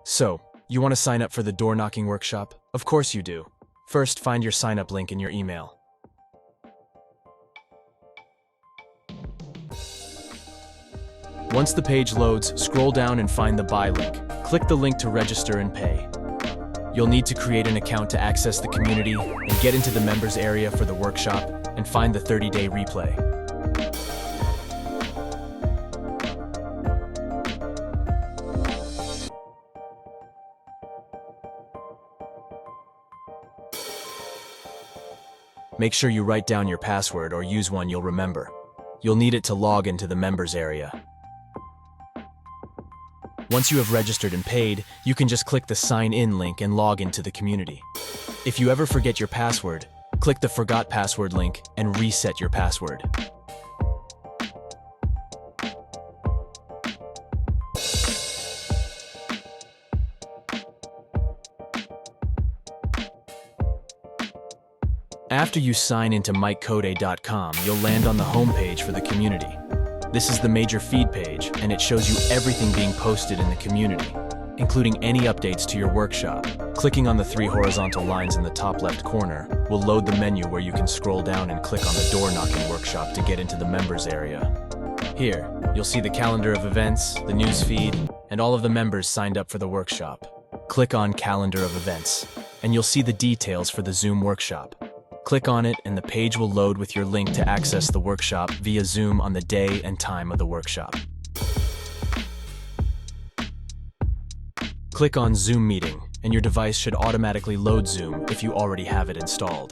So, you want to sign up for the door knocking workshop? Of course you do. First, find your sign up link in your email. Once the page loads, scroll down and find the buy link. Click the link to register and pay. You'll need to create an account to access the community and get into the members area for the workshop and find the 30-day replay. Make sure you write down your password or use one you'll remember. You'll need it to log into the members area. Once you have registered and paid, you can just click the sign in link and log into the community. If you ever forget your password, click the forgot password link and reset your password. After you sign into mikecode.com, you'll land on the homepage for the community. This is the major feed page, and it shows you everything being posted in the community, including any updates to your workshop. Clicking on the 3 horizontal lines in the top left corner will load the menu where you can scroll down and click on the door knocking workshop to get into the members area. Here, you'll see the calendar of events, the news feed, and all of the members signed up for the workshop. Click on Calendar of Events, and you'll see the details for the Zoom workshop. Click on it and the page will load with your link to access the workshop via Zoom on the day and time of the workshop. Click on Zoom Meeting and your device should automatically load Zoom if you already have it installed.